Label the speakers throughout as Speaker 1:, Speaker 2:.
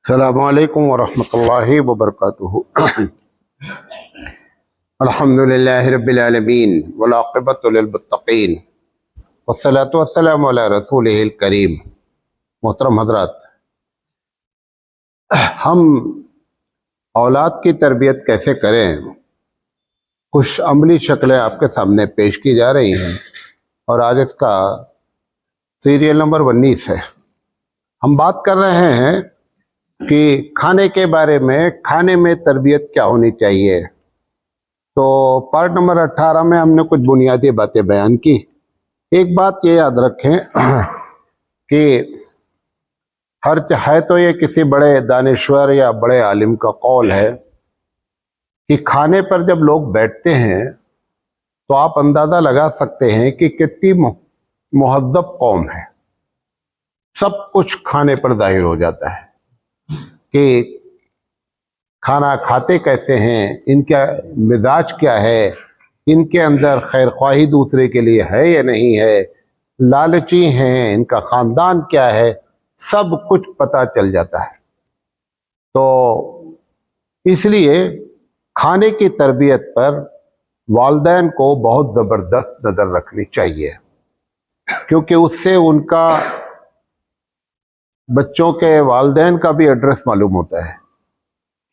Speaker 1: अस्सलामुअलैकुम वरहमतुल्लाहि वबरकातुहू। अल्हम्दुलिल्लाहि रब्बिल आलमीन वल आक़िबतु लिल मुत्तक़ीन वस्सलातु वस्सलामु अला रसूलिहिल करीम। मोहतरम हज़रात, हम औलाद की तरबियत कैसे करें, कुछ अमली शक्लें आपके सामने पेश की जा रही हैं और आज इसका सीरियल नंबर 19 है। हम बात कर रहे हैं कि खाने के बारे में, खाने में तरबियत क्या होनी चाहिए। तो पार्ट नंबर 18 में हमने कुछ बुनियादी बातें बयान की। एक बात ये याद रखें कि हर चाहे तो ये किसी बड़े दानिश्वर या बड़े आलिम का कौल है कि खाने पर जब लोग बैठते हैं तो आप अंदाज़ा लगा सकते हैं कि कितनी मुहज़्ज़ब कौम है। सब कुछ खाने पर जाहिर हो जाता है कि खाना खाते कैसे हैं, इनका मिजाज क्या है, इनके अंदर खैर ख्वाही दूसरे के लिए है या नहीं है, लालची हैं, इनका ख़ानदान क्या है, सब कुछ पता चल जाता है। तो इसलिए खाने की तरबियत पर वालिदैन को बहुत ज़बरदस्त नज़र रखनी चाहिए, क्योंकि उससे उनका बच्चों के वालिदैन का भी एड्रेस मालूम होता है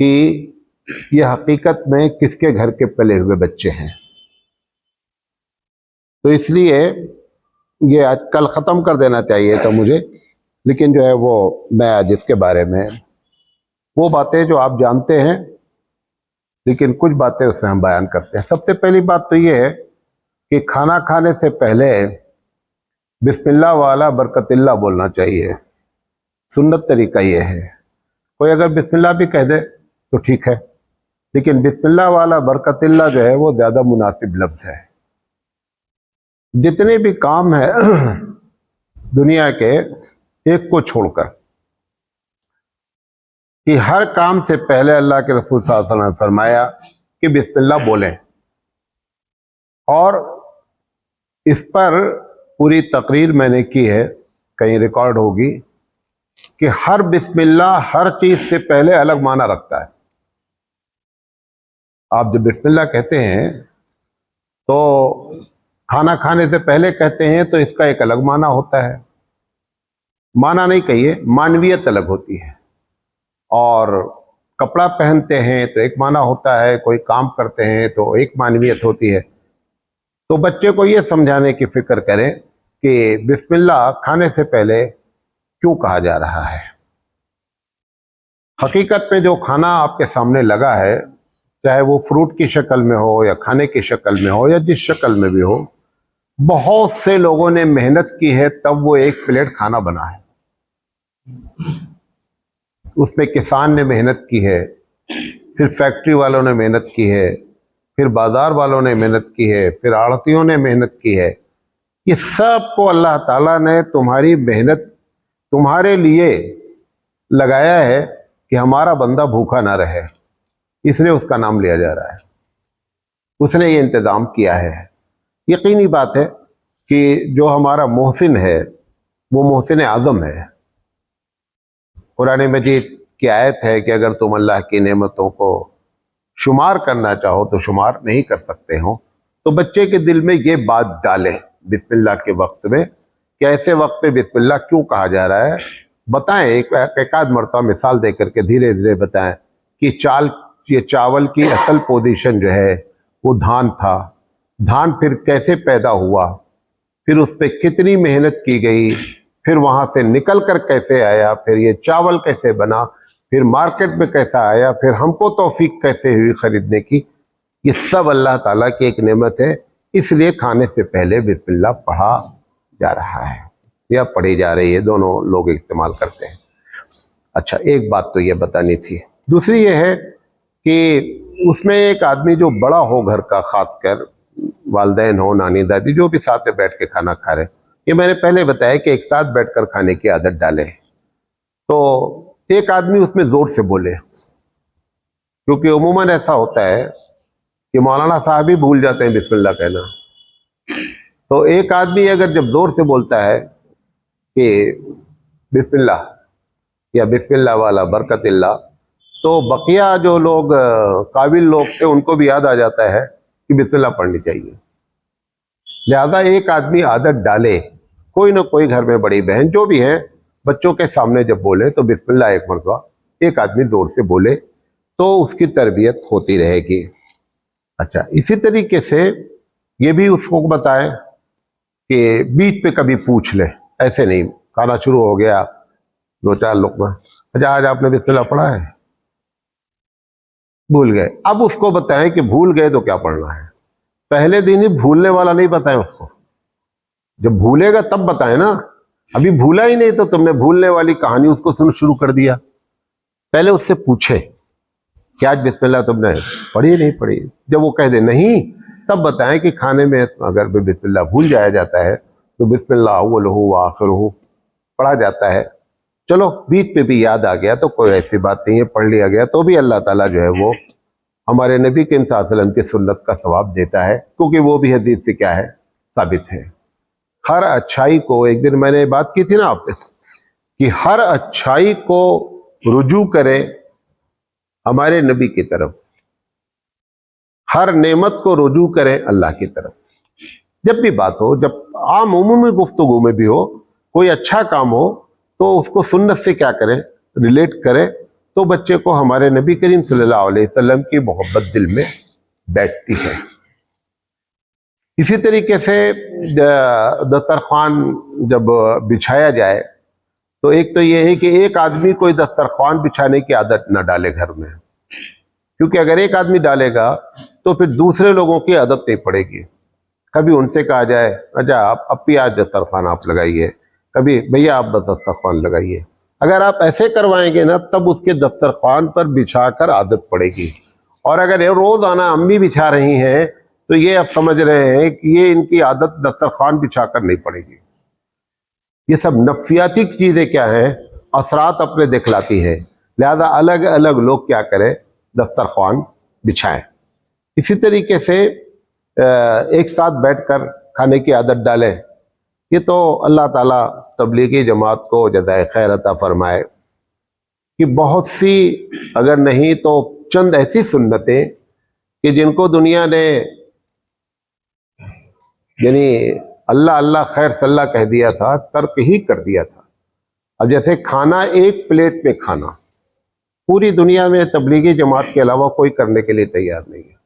Speaker 1: कि ये हकीकत में किसके घर के पले हुए बच्चे हैं। तो इसलिए ये आज कल ख़त्म कर देना चाहिए था मुझे, लेकिन जो है वो मैं आज इसके बारे में वो बातें जो आप जानते हैं, लेकिन कुछ बातें उसमें हम बयान करते हैं। सबसे पहली बात तो ये है कि खाना खाने से पहले बिस्मिल्लाह वाला बरकतिल्लाह बोलना चाहिए। सुन्नत तरीका ये है। कोई अगर बिस्मिल्लाह भी कह दे तो ठीक है, लेकिन बिस्मिल्लाह वाला बरकतिल्लाह जो है वो ज़्यादा मुनासिब लफ्ज़ है। जितने भी काम है दुनिया के, एक को छोड़कर, कि हर काम से पहले अल्लाह के रसूल सल्लल्लाहु अलैहि वसल्लम ने फरमाया कि बिस्मिल्लाह बोलें। और इस पर पूरी तकरीर मैंने की है, कहीं रिकॉर्ड होगी, कि हर बिस्मिल्लाह हर चीज से पहले अलग माना रखता है। आप जब बिस्मिल्लाह कहते हैं तो खाना खाने से पहले कहते हैं तो इसका एक अलग माना होता है। माना नहीं कहिए, मानवियत अलग होती है। और कपड़ा पहनते हैं तो एक माना होता है, कोई काम करते हैं तो एक मानवियत होती है। तो बच्चे को ये समझाने की फिक्र करें कि बिस्मिल्लाह खाने से पहले क्यों कहा जा रहा है। हकीकत में जो खाना आपके सामने लगा है, चाहे वो फ्रूट की शक्ल में हो या खाने की शक्ल में हो या जिस शक्ल में भी हो, बहुत से लोगों ने मेहनत की है तब वो एक प्लेट खाना बना है। उसमें किसान ने मेहनत की है, फिर फैक्ट्री वालों ने मेहनत की है, फिर बाजार वालों ने मेहनत की है, फिर आड़तियों ने मेहनत की है। ये सब को अल्लाह ताला ने तुम्हारी मेहनत तुम्हारे लिए लगाया है कि हमारा बंदा भूखा ना रहे, इसलिए उसका नाम लिया जा रहा है। उसने ये इंतज़ाम किया है। यकीनी बात है कि जो हमारा मोहसिन है वो मोहसिन आज़म है। कुरान मजीद की आयत है कि अगर तुम अल्लाह की नेमतों को शुमार करना चाहो तो शुमार नहीं कर सकते हो। तो बच्चे के दिल में ये बात डालें बिस्मिल्लाह के वक्त में कि ऐसे वक्त पे बिस्मिल्लाह क्यों कहा जा रहा है। बताएं, एक आध मरतबा मिसाल दे करके धीरे धीरे बताएं कि ये चावल की असल पोजीशन जो है वो धान था। धान फिर कैसे पैदा हुआ, फिर उस पर कितनी मेहनत की गई, फिर वहाँ से निकल कर कैसे आया, फिर ये चावल कैसे बना, फिर मार्केट में कैसा आया, फिर हमको तौफीक कैसे हुई खरीदने की। ये सब अल्लाह ताला की एक नेमत है। इसलिए खाने से पहले बिस्मिल्लाह पढ़ा जा रहा है या पढ़ी जा रही है, दोनों लोग इस्तेमाल करते हैं। अच्छा, एक बात तो ये बतानी थी। दूसरी ये है कि उसमें एक आदमी जो बड़ा हो घर का, खासकर वालिदैन हो, नानी दादी, जो भी साथ में बैठ के खाना खा रहे, ये मैंने पहले बताया कि एक साथ बैठकर खाने की आदत डालें। तो एक आदमी उसमें जोर से बोले, क्योंकि उमूमन ऐसा होता है कि मौलाना साहब ही भूल जाते हैं बिस्मिल्लाह कहना। तो एक आदमी अगर जब जोर से बोलता है कि बिस्मिल्लाह, या बिस्मिल्लाह वाला बरकतिल्लाह, तो बकिया जो लोग काबिल लोग थे उनको भी याद आ जाता है कि बिस्मिल्लाह पढ़नी चाहिए। लिहाजा एक आदमी आदत डाले, कोई ना कोई घर में बड़ी बहन जो भी है बच्चों के सामने जब बोले तो बिस्मिल्लाह एक मरतबा एक आदमी जोर से बोले तो उसकी तरबियत होती रहेगी। अच्छा, इसी तरीके से ये भी उसको बताएं कि बीच पे कभी पूछ ले, ऐसे नहीं खाना शुरू हो गया 2-4 लोग में, अच्छा आज आपने बिस्मिल्लाह पढ़ा है, भूल गए। अब उसको बताएं कि भूल गए तो क्या पढ़ना है। पहले दिन ही भूलने वाला नहीं बताएं उसको, जब भूलेगा तब बताएं ना। अभी भूला ही नहीं तो तुमने भूलने वाली कहानी उसको सुन शुरू कर दिया। पहले उससे पूछे कि आज बिस्मिल्लाह तुमने पढ़ी नहीं पढ़ी। जब वो कह दे नहीं, तब बताएं कि खाने में अगर बिस्मिल्लाह भूल जाया जाता है तो बिस्मिल्लाह अव्वलुहु व आखिरुहु पढ़ा जाता है। चलो बीच पे भी याद आ गया तो कोई ऐसी बात नहीं है, पढ़ लिया गया तो भी अल्लाह ताला जो है वो हमारे नबी के सल्लल्लाहु अलैहि वसल्लम की सुन्नत का सवाब देता है, क्योंकि वो भी हदीस से क्या है, साबित है। हर अच्छाई को, एक दिन मैंने बात की थी ना आपसे कि हर अच्छाई को रुजू करें हमारे नबी की तरफ, हर नेमत को रुजू करें अल्लाह की तरफ। जब भी बात हो, जब आम उमूमी गुफ्तगू में भी हो, कोई अच्छा काम हो तो उसको सुन्नत से क्या करें, रिलेट करें, तो बच्चे को हमारे नबी करीम सल्लल्लाहु अलैहि वसल्लम की मोहब्बत दिल में बैठती है। इसी तरीके से दस्तरखान जब बिछाया जाए तो एक तो यह है कि एक आदमी कोई दस्तरखान बिछाने की आदत न डाले घर में, क्योंकि अगर एक आदमी डालेगा तो फिर दूसरे लोगों की आदत नहीं पड़ेगी। कभी उनसे कहा जाए अच्छा आप अपी आज दस्तरखान आप लगाइए, कभी भैया आप बस दस्तरखान लगाइए। अगर आप ऐसे करवाएंगे ना तब उसके दस्तरखान पर बिछाकर आदत पड़ेगी। और अगर रोजाना अम्मी बिछा रही हैं तो ये अब समझ रहे हैं कि ये इनकी आदत दस्तरखान बिछाकर नहीं पड़ेगी। ये सब नफ्सियाती चीजें क्या है, असरात अपने दिखलाती है। लिहाजा अलग अलग लोग क्या करें, दस्तरखान बिछाएं। इसी तरीके से एक साथ बैठकर खाने की आदत डालें। ये तो अल्लाह ताला तबलीगी जमात को जज़ाए खैर अता फरमाए कि बहुत सी, अगर नहीं तो चंद ऐसी सुन्नतें कि जिनको दुनिया ने यानी अल्लाह अल्लाह खैर सल्ला कह दिया था, तर्क ही कर दिया था। अब जैसे खाना, एक प्लेट में खाना, पूरी दुनिया में तबलीगी जमात के अलावा कोई करने के लिए तैयार नहीं है।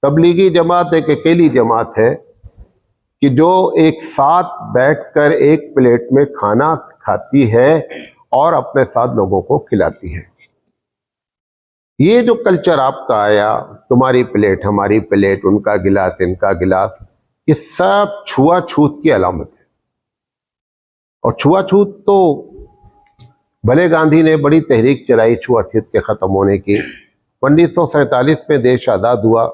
Speaker 1: तबलीगी जमात एक अकेली जमात है कि जो एक साथ बैठकर एक प्लेट में खाना खाती है और अपने साथ लोगों को खिलाती है। ये जो कल्चर आपका आया, तुम्हारी प्लेट हमारी प्लेट, उनका गिलास इनका गिलास, ये सब छुआछूत की अलामत है। और छुआछूत तो भले गांधी ने बड़ी तहरीक चलाई छुआछूत के खत्म होने की। 1947 में देश आजाद हुआ,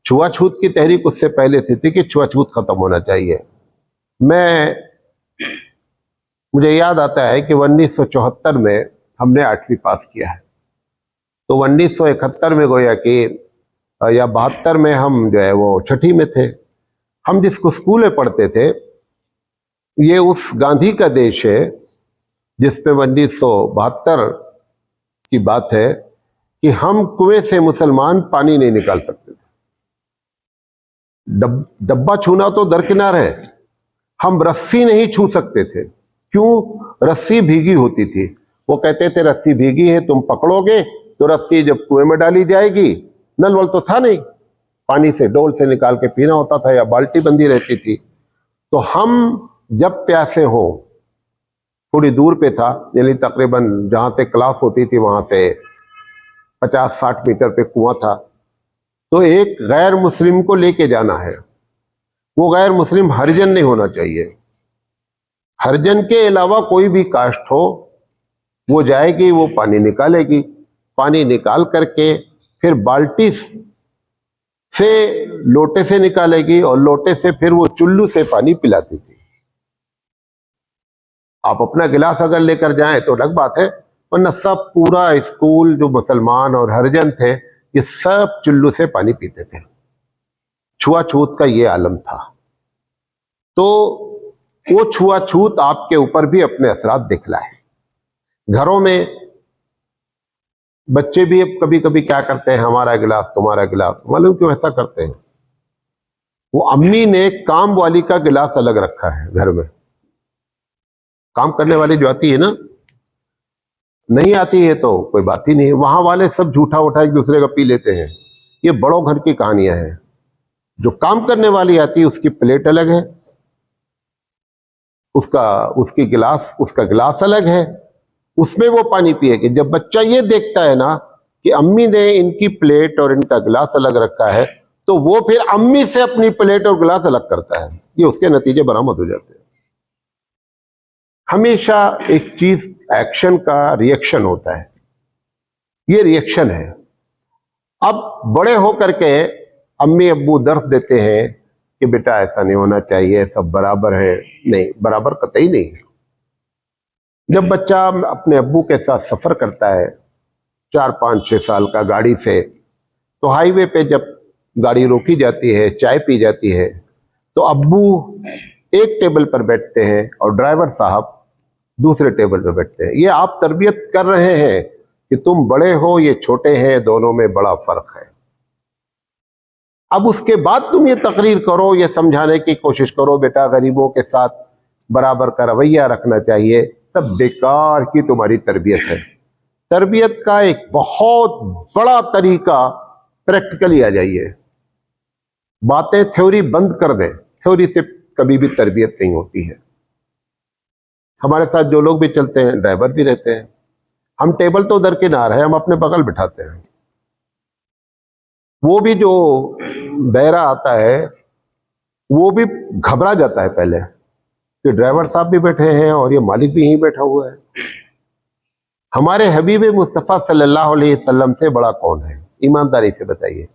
Speaker 1: छुआछूत की तहरीक उससे पहले थी कि छुआछूत खत्म होना चाहिए। मुझे याद आता है कि 1974 में हमने 8वीं पास किया है, तो 1971 में गोया कि या 72 में हम जो है वो 6ठी में थे। हम जिसको स्कूल में पढ़ते थे, ये उस गांधी का देश है जिसमें 1972 की बात है कि हम कुएं से मुसलमान पानी नहीं निकाल सकते थे। डब्बा छूना तो दरकिनार है, हम रस्सी नहीं छू सकते थे। क्यों? रस्सी भीगी होती थी। वो कहते थे रस्सी भीगी है, तुम पकड़ोगे तो रस्सी जब कुएं में डाली जाएगी, नल वल तो था नहीं, पानी से डोल से निकाल के पीना होता था या बाल्टी बंदी रहती थी। तो हम जब प्यासे हो, थोड़ी दूर पे था, यानी तकरीबन जहां से क्लास होती थी वहां से 50-60 मीटर पे कुआं था, तो एक गैर मुस्लिम को लेके जाना है। वो गैर मुस्लिम हरिजन नहीं होना चाहिए, हरिजन के अलावा कोई भी कास्ट हो, वो जाएगी, वो पानी निकालेगी, पानी निकाल करके फिर बाल्टी से लोटे से निकालेगी और लोटे से फिर वो चुल्लू से पानी पिलाती थी। आप अपना गिलास अगर लेकर जाएं तो अलग बात है, वरना सब पूरा स्कूल जो मुसलमान और हरिजन थे ये सब चुल्लू से पानी पीते थे। छुआछूत का ये आलम था। तो वो छुआछूत आपके ऊपर भी अपने असरात दिखलाए। घरों में बच्चे भी अब कभी कभी क्या करते हैं, हमारा गिलास तुम्हारा गिलास। मालूम क्यों ऐसा करते हैं? वो अम्मी ने काम वाली का गिलास अलग रखा है घर में। काम करने वाली जो आती है ना, नहीं आती है तो कोई बात ही नहीं है, वहां वाले सब झूठा उठा एक दूसरे का पी लेते हैं। ये बड़ों घर की कहानियां हैं। जो काम करने वाली आती है उसकी प्लेट अलग है, उसका गिलास अलग है, उसमें वो पानी पिएगी। जब बच्चा ये देखता है ना कि अम्मी ने इनकी प्लेट और इनका गिलास अलग रखा है, तो वो फिर अम्मी से अपनी प्लेट और गिलास अलग करता है। ये उसके नतीजे बरामद हो जाते हैं। हमेशा एक चीज एक्शन का रिएक्शन होता है, ये रिएक्शन है। अब बड़े होकर के अम्मी अब्बू दर्श देते हैं कि बेटा ऐसा नहीं होना चाहिए, सब बराबर है। नहीं, बराबर कतई नहीं है। जब बच्चा अपने अब्बू के साथ सफर करता है 4-5-6 साल का गाड़ी से, तो हाईवे पे जब गाड़ी रोकी जाती है, चाय पी जाती है, तो अब्बू एक टेबल पर बैठते हैं और ड्राइवर साहब दूसरे टेबल पर बैठते हैं। ये आप तरबियत कर रहे हैं कि तुम बड़े हो, ये छोटे हैं, दोनों में बड़ा फर्क है। अब उसके बाद तुम ये तकरीर करो, ये समझाने की कोशिश करो बेटा गरीबों के साथ बराबर का रवैया रखना चाहिए, सब बेकार की तुम्हारी तरबियत है। तरबियत का एक बहुत बड़ा तरीका प्रैक्टिकली आ जाइए। बातें थ्योरी बंद कर दें, थ्योरी से कभी भी तरबियत नहीं होती है। हमारे साथ जो लोग भी चलते हैं, ड्राइवर भी रहते हैं, हम टेबल तो दरकिनार है, हम अपने बगल बिठाते हैं। वो भी जो बहरा आता है वो भी घबरा जाता है पहले कि ड्राइवर साहब भी बैठे हैं और ये मालिक भी यहीं बैठा हुआ है। हमारे हबीब मुस्तफ़ा सल्लल्लाहु अलैहि वसल्लम से बड़ा कौन है? ईमानदारी से बताइए।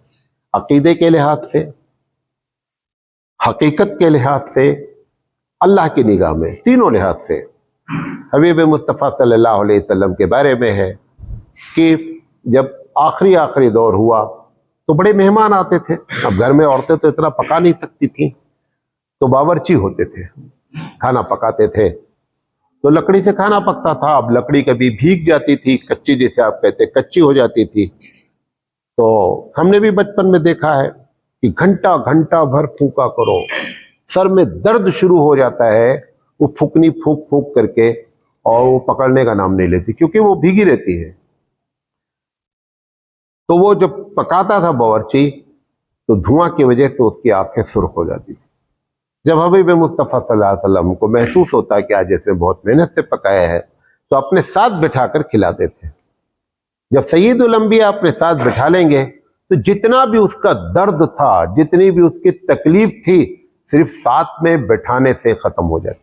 Speaker 1: अकीदे के लिहाज से, हकीकत के लिहाज से, अल्लाह की निगाह में, तीनों लिहाज से हबीब मुस्तफ़ा सल्लल्लाहु अलैहि वसल्लम के बारे में है कि जब आखिरी दौर हुआ तो बड़े मेहमान आते थे। अब घर में औरतें तो इतना पका नहीं सकती थी, तो बावर्ची होते थे, खाना पकाते थे, तो लकड़ी से खाना पकता था। अब लकड़ी कभी भीग जाती थी, कच्ची, जिसे आप कहते, कच्ची हो जाती थी। तो हमने भी बचपन में देखा है कि घंटा घंटा भर फूका करो, सर में दर्द शुरू हो जाता है, वो फूकनी फूक फूक करके, और वो पकड़ने का नाम नहीं लेती क्योंकि वो भीगी रहती है। तो वो जब पकाता था बावर्ची, तो धुआं की वजह से उसकी आंखें सुर्ख हो जाती थी। जब हबीब मुस्तफ़ा सल्लल्लाहु अलैहि वसल्लम को महसूस होता है कि आज जैसे बहुत मेहनत से पकाया है, तो अपने साथ बिठाकर खिलाते थे। जब सय्यदुल अंबिया अपने साथ बिठा लेंगे, तो जितना भी उसका दर्द था, जितनी भी उसकी तकलीफ थी, सिर्फ साथ में बिठाने से खत्म हो जाती।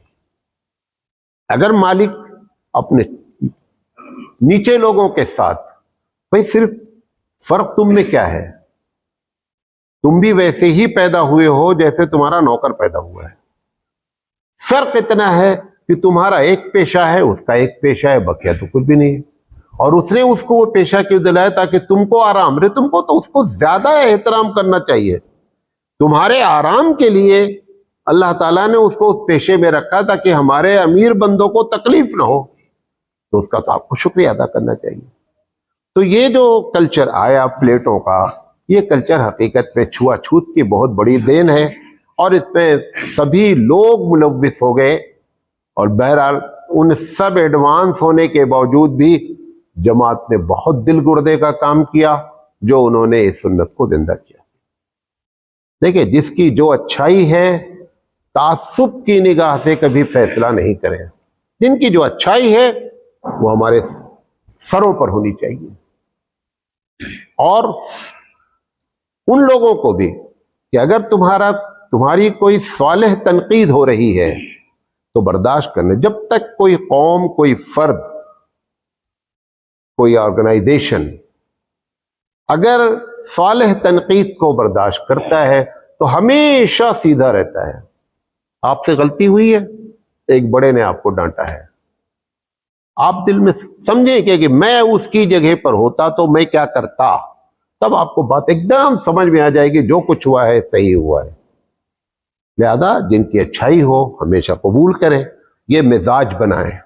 Speaker 1: अगर मालिक अपने नीचे लोगों के साथ, भाई सिर्फ फर्क तुम में क्या है? तुम भी वैसे ही पैदा हुए हो जैसे तुम्हारा नौकर पैदा हुआ है। फर्क इतना है कि तुम्हारा एक पेशा है, उसका एक पेशा है, बकिया तो कुछ भी नहीं है। और उसने उसको वो पेशा क्यों दिलाया? ताकि तुमको आराम रहे। तुमको तो उसको ज्यादा एहतराम करना चाहिए। तुम्हारे आराम के लिए अल्लाह ताला ने उसको उस पेशे में रखा ताकि हमारे अमीर बंदों को तकलीफ ना हो, तो उसका तो आपको शुक्रिया अदा करना चाहिए। तो ये जो कल्चर आया प्लेटों का, ये कल्चर हकीकत में छुआछूत की बहुत बड़ी देन है, और इसमें सभी लोग मुलव्विस हो गए। और बहरहाल उन सब एडवांस होने के बावजूद भी जमात ने बहुत दिल गुर्दे का काम किया जो उन्होंने इस सुन्नत को जिंदा किया। देखिए, जिसकी जो अच्छाई है तासुब की निगाह से कभी फैसला नहीं करें। जिनकी जो अच्छाई है वो हमारे सरों पर होनी चाहिए। और उन लोगों को भी कि अगर तुम्हारी कोई सालेह तनकीद हो रही है तो बर्दाश्त करने। जब तक कोई कौम, कोई फर्द, कोई ऑर्गेनाइजेशन अगर सालेह तनकीद को बर्दाश्त करता है तो हमेशा सीधा रहता है। आपसे गलती हुई है, एक बड़े ने आपको डांटा है, आप दिल में समझें कि मैं उसकी जगह पर होता तो मैं क्या करता, तब आपको बात एकदम समझ में आ जाएगी जो कुछ हुआ है सही हुआ है। लिहाजा जिनकी अच्छाई हो हमेशा कबूल करें, ये मिजाज बनाएं।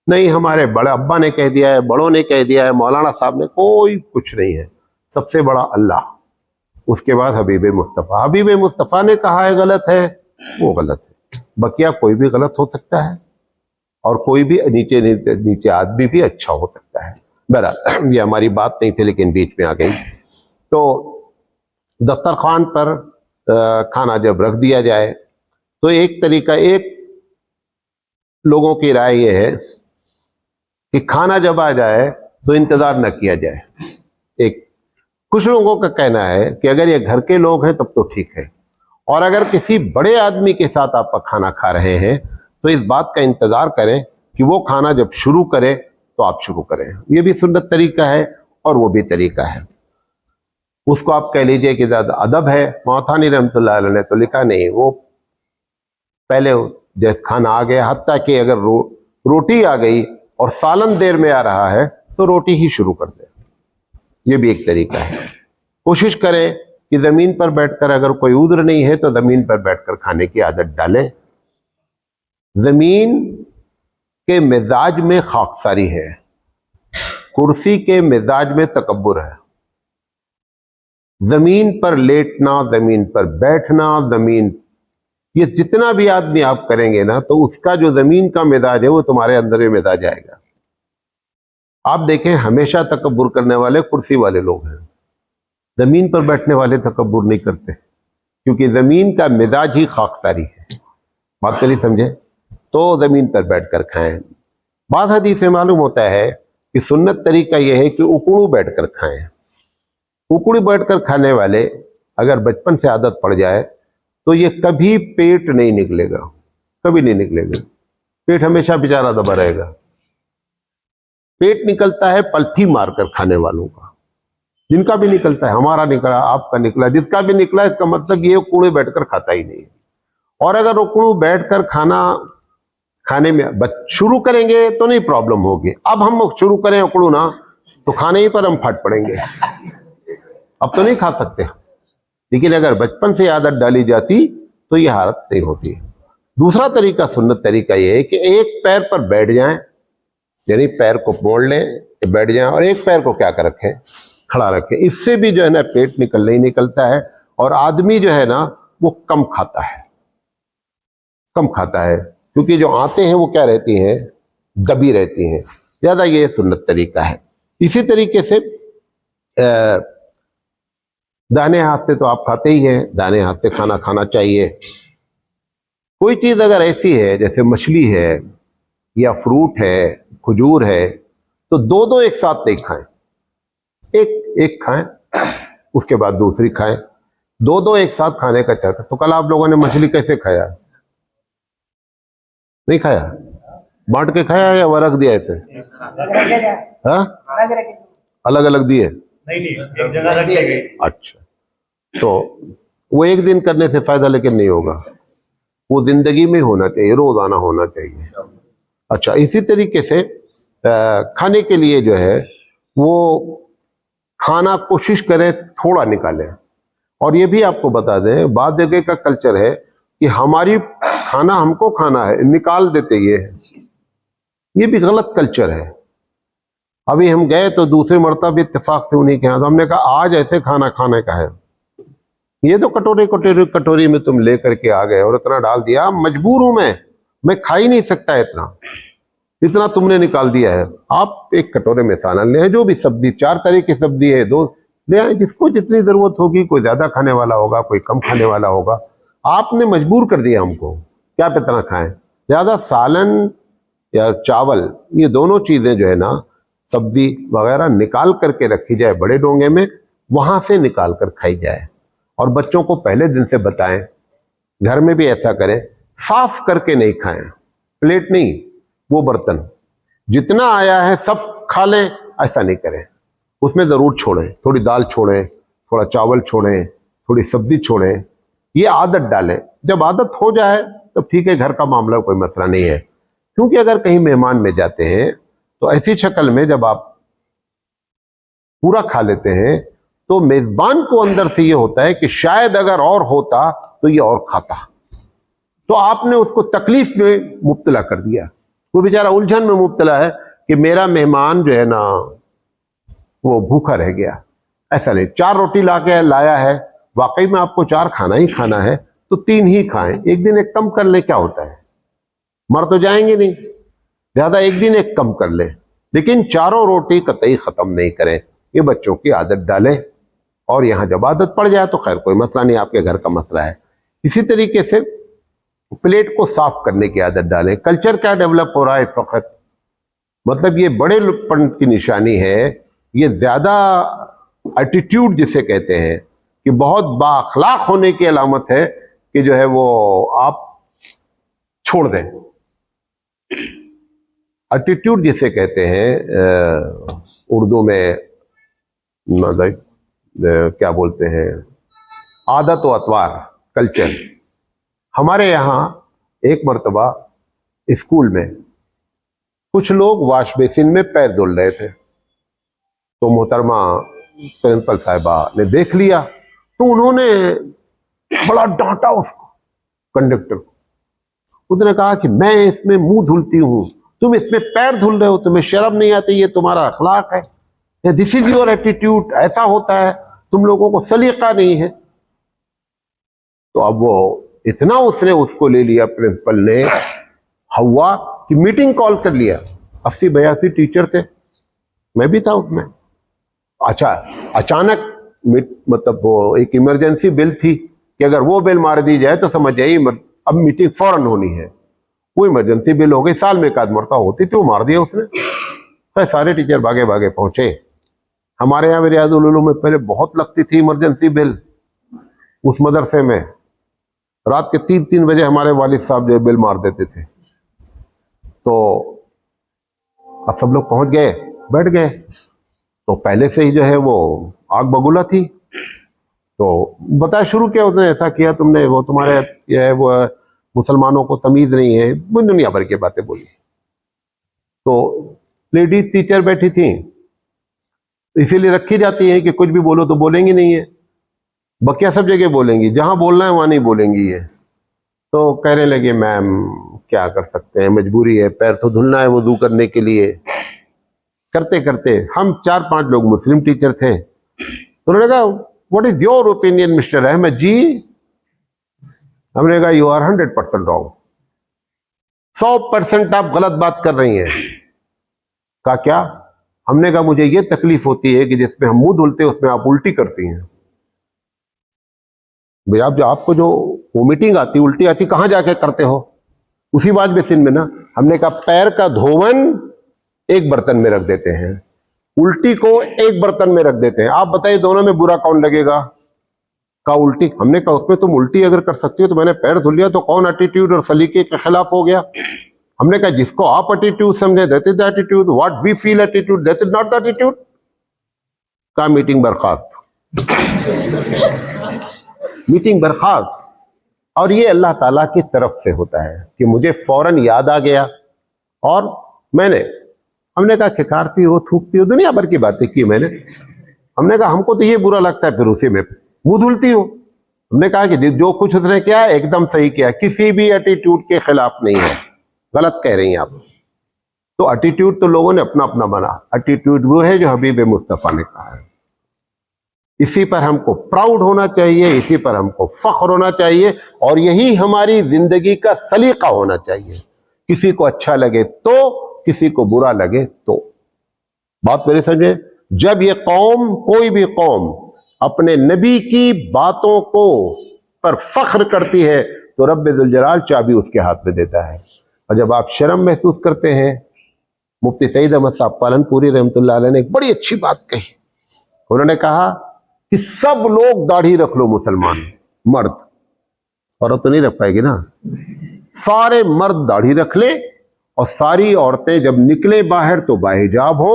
Speaker 1: नहीं हमारे बड़े अब्बा ने कह दिया है, बड़ों ने कह दिया है, मौलाना साहब ने, कोई कुछ नहीं है। सबसे बड़ा अल्लाह, उसके बाद हबीब मुस्तफ़ा। हबीब मुस्तफ़ा ने कहा है गलत है, वो गलत है। बकिया कोई भी गलत हो सकता है और कोई भी नीचे नीचे नीचे आदमी भी अच्छा हो सकता है। बहरहाल ये हमारी बात नहीं थी लेकिन बीच में आ गई। तो दस्तरखान पर खाना जब रख दिया जाए तो एक तरीका, एक लोगों की राय ये है कि खाना जब आ जाए तो इंतजार न किया जाए। एक कुछ लोगों का कहना है कि अगर ये घर के लोग हैं तब तो ठीक है, और अगर किसी बड़े आदमी के साथ आप खाना खा रहे हैं तो इस बात का इंतजार करें कि वो खाना जब शुरू करे तो आप शुरू करें। ये भी सुन्नत तरीका है और वो भी तरीका है। उसको आप कह लीजिए कि ज्यादा अदब है। मौथानी रहमतुल्लाह अलैह ने तो लिखा नहीं, वो पहले जैसे खाना आ गया, हत्ता कि अगर रोटी आ गई और सालन देर में आ रहा है तो रोटी ही शुरू कर दे। ये भी एक तरीका है। कोशिश करें कि जमीन पर बैठकर, अगर कोई उद्र नहीं है तो जमीन पर बैठकर खाने की आदत डालें। जमीन के मिजाज में खाकसारी है, कुर्सी के मिजाज में तकब्बुर है। जमीन पर लेटना, जमीन पर बैठना, जमीन, ये जितना भी आदमी आप करेंगे ना तो उसका जो जमीन का मिजाज है वो तुम्हारे अंदर में मिजाज आएगा। आप देखें हमेशा तकब्बुर करने वाले कुर्सी वाले लोग हैं, जमीन पर बैठने वाले तकब्बुर नहीं करते, क्योंकि जमीन का मिजाज ही खाकसारी है। बात करी समझे? तो जमीन पर बैठकर खाएं। बाद हदीस से मालूम होता है कि सुन्नत तरीका यह है कि उकड़ू बैठकर खाएं। उकड़ी बैठकर खाने वाले अगर बचपन से आदत पड़ जाए तो ये कभी पेट नहीं निकलेगा, कभी नहीं निकलेगा। पेट हमेशा बेचारा दबा रहेगा। पेट निकलता है पलथी मारकर खाने वालों का, जिनका भी निकलता है, हमारा निकला, आपका निकला, जिसका भी निकला, इसका मतलब ये उकड़ू बैठकर खाता ही नहीं है। और अगर उकड़ू बैठकर खाने में शुरू करेंगे तो नहीं प्रॉब्लम होगी। अब हम शुरू करें उकड़ू ना तो खाने ही पर हम फट पड़ेंगे, अब तो नहीं खा सकते। लेकिन अगर बचपन से आदत डाली जाती तो ये हालत नहीं होती। दूसरा तरीका, सुन्नत तरीका ये है कि एक पैर पर बैठ जाएं, यानी पैर को मोड़ लें, बैठ जाएं और एक पैर को क्या कर रखें, खड़ा रखें। इससे भी जो है ना पेट नहीं निकलता है और आदमी जो है ना वो कम खाता है, कम खाता है, क्योंकि जो आते हैं वो क्या रहती हैं, दबी रहती हैं ज्यादा। ये सुन्नत तरीका है। इसी तरीके से दाने हाथ से तो आप खाते ही हैं, दाने हाथ से खाना खाना चाहिए। कोई चीज अगर ऐसी है जैसे मछली है या फ्रूट है, खजूर है, तो दो दो एक साथ नहीं खाएं, एक एक खाएं उसके बाद दूसरी खाएं। दो दो एक साथ खाने का चक्कर। तो कल आप लोगों ने मछली कैसे खाया? नहीं खाया, बांट के खाया या वह रख दिया ऐसे? हाँ, अलग अलग दिए? नहीं, एक जगह रख दिए। अच्छा, तो वो एक दिन करने से फायदा लेकिन नहीं होगा, वो जिंदगी में होना चाहिए, रोजाना होना चाहिए। अच्छा, इसी तरीके से खाने के लिए जो है वो खाना कोशिश करें थोड़ा निकालें। और ये भी आपको बता दें, बाद जगह का कल्चर है कि हमारी खाना हमको खाना है, निकाल देते ये भी गलत कल्चर है। अभी हम गए तो दूसरे मरतबा इत्तेफाक से उन्हीं के यहाँ, तो हमने कहा आज ऐसे खाना खाने का है। ये तो कटोरी में तुम लेकर के आ गए और इतना डाल दिया, मजबूर हूं मैं खा ही नहीं सकता इतना तुमने निकाल दिया है। आप एक कटोरे में सालन ले, जो भी सब्जी, 4 तरह की सब्जी है, 2 ले आए, जिसको जितनी जरूरत होगी। कोई ज्यादा खाने वाला होगा, कोई कम खाने वाला होगा। आपने मजबूर कर दिया हमको, क्या इतना खाएं। ज्यादा सालन या चावल, ये दोनों चीजें जो है ना, सब्जी वगैरह निकाल करके रखी जाए बड़े डोंगे में, वहां से निकाल कर खाई जाए। और बच्चों को पहले दिन से बताएं, घर में भी ऐसा करें, साफ करके नहीं खाएं, प्लेट नहीं, वो बर्तन जितना आया है सब खा लें, ऐसा नहीं करें। उसमें जरूर छोड़ें, थोड़ी दाल छोड़ें, थोड़ा चावल छोड़ें, थोड़ी सब्जी छोड़ें, ये आदत डालें। जब आदत हो जाए तो ठीक है, घर का मामला कोई मसला नहीं है। क्योंकि अगर कहीं मेहमान में जाते हैं तो ऐसी शक्ल में जब आप पूरा खा लेते हैं तो मेजबान को अंदर से ये होता है कि शायद अगर और होता तो ये और खाता, तो आपने उसको तकलीफ में मुब्तला कर दिया। वो बेचारा उलझन में मुब्तला है कि मेरा मेहमान जो है ना वो भूखा रह गया। ऐसा नहीं, 4 रोटी लाया है, वाकई में आपको 4 खाना ही खाना है तो 3 ही खाएं, एक दिन एक कम कर ले, क्या होता है, मर तो जाएंगे नहीं, ज्यादा एक दिन एक कम कर ले, लेकिन 4 रोटी कतई खत्म नहीं करें। ये बच्चों की आदत डालें, और यहां जब आदत पड़ जाए तो खैर कोई मसला नहीं, आपके घर का मसला है। इसी तरीके से प्लेट को साफ करने की आदत डालें। कल्चर क्या डेवलप हो रहा है इस वक्त, मतलब ये बड़ेपन की निशानी है, ये ज्यादा एटीट्यूड जिसे कहते हैं कि बहुत बाअखलाक होने की अलामत है कि जो है वो आप छोड़ दें। एटीट्यूड जिसे कहते हैं उर्दू में मतलब क्या बोलते हैं, आदत व अतवार, कल्चर। हमारे यहाँ एक मर्तबा स्कूल में कुछ लोग वॉश बेसिन में पैर धुल रहे थे, तो मोहतरमा प्रिंसिपल साहिबा ने देख लिया, तो उन्होंने बड़ा डांटा उसको, कंडक्टर को। उसने कहा कि मैं इसमें मुंह धुलती हूं, तुम इसमें पैर धुल रहे हो, तुम्हें शर्म नहीं आती, ये तुम्हारा अखलाक है, दिस इज योर एटीट्यूड, ऐसा होता है, तुम लोगों को सलीका नहीं है। तो अब वो इतना उसने उसको ले लिया, प्रिंसिपल ने हवा की मीटिंग कॉल कर लिया। 80-82 टीचर थे, मैं भी था उसमें। अच्छा, अचानक मतलब वो एक इमरजेंसी बिल थी कि अगर वो बिल मार दी जाए तो समझ जाइए अब मीटिंग फौरन होनी है। वो इमरजेंसी बिल हो गई, साल में एक आध मरता होती थी, वो मार दिया उसने। फिर सारे टीचर भागे भागे पहुंचे। हमारे यहाँ रियाजुल उलूम में पहले बहुत लगती थी इमरजेंसी बिल, उस मदरसे में रात के 3-3 बजे हमारे वालिद साहब जो बिल मार देते थे। तो अब सब लोग पहुंच गए, बैठ गए, तो पहले से ही जो है वो आग बगुला थी। तो बताया शुरू किया उसने, ऐसा किया तुमने, वो तुम्हारे ये है वो मुसलमानों को तमीज नहीं है, वो दुनिया भर की बातें बोली। तो लेडीज टीचर बैठी थी, इसीलिए रखी जाती है कि कुछ भी बोलो तो बोलेंगी नहीं है, बकिया सब जगह बोलेंगी, जहां बोलना है वहां नहीं बोलेंगी ये। तो कहने लगे मैम क्या कर सकते हैं, मजबूरी है, पैर तो धुलना है वुजू करने के लिए। करते करते हम 4-5 लोग मुस्लिम टीचर थे, तो उन्होंने कहा what is your opinion mister Ahmad ji. हमने कहा यू आर 100% रॉन्ग, 100% आप गलत बात कर रही हैं। कहा क्या? हमने कहा मुझे ये तकलीफ होती है कि जिसमें हम मुंह धुलते हैं उसमें आप उल्टी करती हैं। भाई आप जो आपको जो वोमिटिंग आती, उल्टी आती, कहां जाके करते हो? उसी बात बेसिन में ना। हमने कहा पैर का धोवन एक बर्तन में रख देते हैं, उल्टी को एक बर्तन में रख देते हैं, आप बताइए दोनों में बुरा कौन लगेगा? का उल्टी। हमने कहा उसमें तुम उल्टी अगर कर सकती हो तो मैंने पैर धुल लिया, तो कौन एटीट्यूड और सलीके के खिलाफ हो गया? हमने कहा जिसको आप एटीट्यूड समझे that is the attitude, what we feel attitude that is not the attitude. का मीटिंग बर्खास्त। मीटिंग बर्खास्त। और ये अल्लाह ताला की तरफ से होता है कि मुझे फौरन याद आ गया और हमने कहा खिकारती हो, थूकती हो, दुनिया भर की बातें की मैंने। हमने कहा हमको तो ये बुरा लगता है, फिर उसी में मुंह धुलती हो। हमने कहा कि जो कुछ उसने किया एकदम सही किया, किसी भी एटीट्यूड के खिलाफ नहीं है, गलत कह रही हैं आप। तो एटीट्यूड तो लोगों ने अपना अपना बना, एटीट्यूड वो है जो हबीब मुस्तफ़ा ने कहा है। इसी पर हमको प्राउड होना चाहिए, इसी पर हमको फख्र होना चाहिए, और यही हमारी जिंदगी का सलीका होना चाहिए। किसी को अच्छा लगे तो, किसी को बुरा लगे तो। बात मेरे समझे, जब ये कौम, कोई भी कौम अपने नबी की बातों को पर फख्र करती है तो रब्बे जुल जलाल चाबी उसके हाथ में देता है। और जब आप शर्म महसूस करते हैं, मुफ्ती सईद अहमद साहब पालनपुरी रहमतुल्लाह अलैह ने एक बड़ी अच्छी बात कही। उन्होंने कहा कि सब लोग दाढ़ी रख लो, मुसलमान मर्द, औरत तो नहीं रख पाएगी ना, सारे मर्द दाढ़ी रख ले, और सारी औरतें जब निकले बाहर तो बाहिजाब हो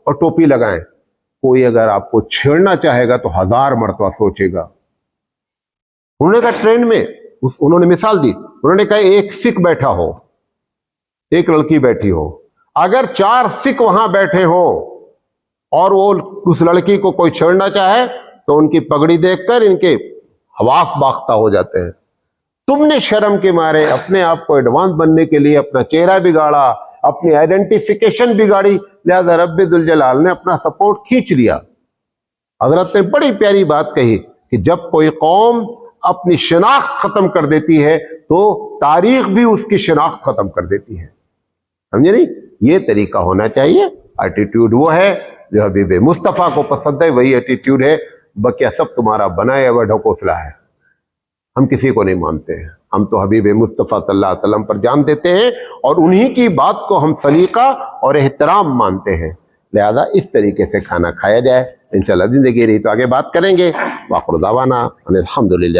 Speaker 1: और टोपी लगाएं। कोई अगर आपको छेड़ना चाहेगा तो 1000 मर्तबा सोचेगा। उन्होंने कहा ट्रेन में उन्होंने मिसाल दी, उन्होंने कहा एक सिख बैठा हो, एक लड़की बैठी हो, अगर 4 सिख वहां बैठे हो और वो उस लड़की को कोई छेड़ना चाहे तो उनकी पगड़ी देखकर इनके हवास बाख्ता हो जाते हैं। तुमने शर्म के मारे अपने आप को एडवांस बनने के लिए अपना चेहरा बिगाड़ा, अपनी आइडेंटिफिकेशन बिगाड़ी, लिहाजा रब्बे दुल जलाल ने अपना सपोर्ट खींच लिया। हजरत ने बड़ी प्यारी बात कही कि जब कोई कौम अपनी शिनाख्त खत्म कर देती है तो तारीख भी उसकी शिनाख्त खत्म कर देती है। समझे नहीं? ये तरीका होना चाहिए। एटीट्यूड वो है जो हबीब मुस्तफ़ा को पसंद है, वही एटीट्यूड है। बकिया सब तुम्हारा बनाया हुआ ढकोसला है। हम किसी को नहीं मानते हैं, हम तो हबीब मुस्तफ़ा सल्लल्लाहु अलैहि वसल्लम पर जान देते हैं और उन्हीं की बात को हम सलीका और एहतराम मानते हैं। लिहाजा इस तरीके से खाना खाया जाए। इंशाअल्लाह ज़िंदगी रही तो आगे बात करेंगे। वाखिर दावाना अनिल हम्दुलिल्लाह।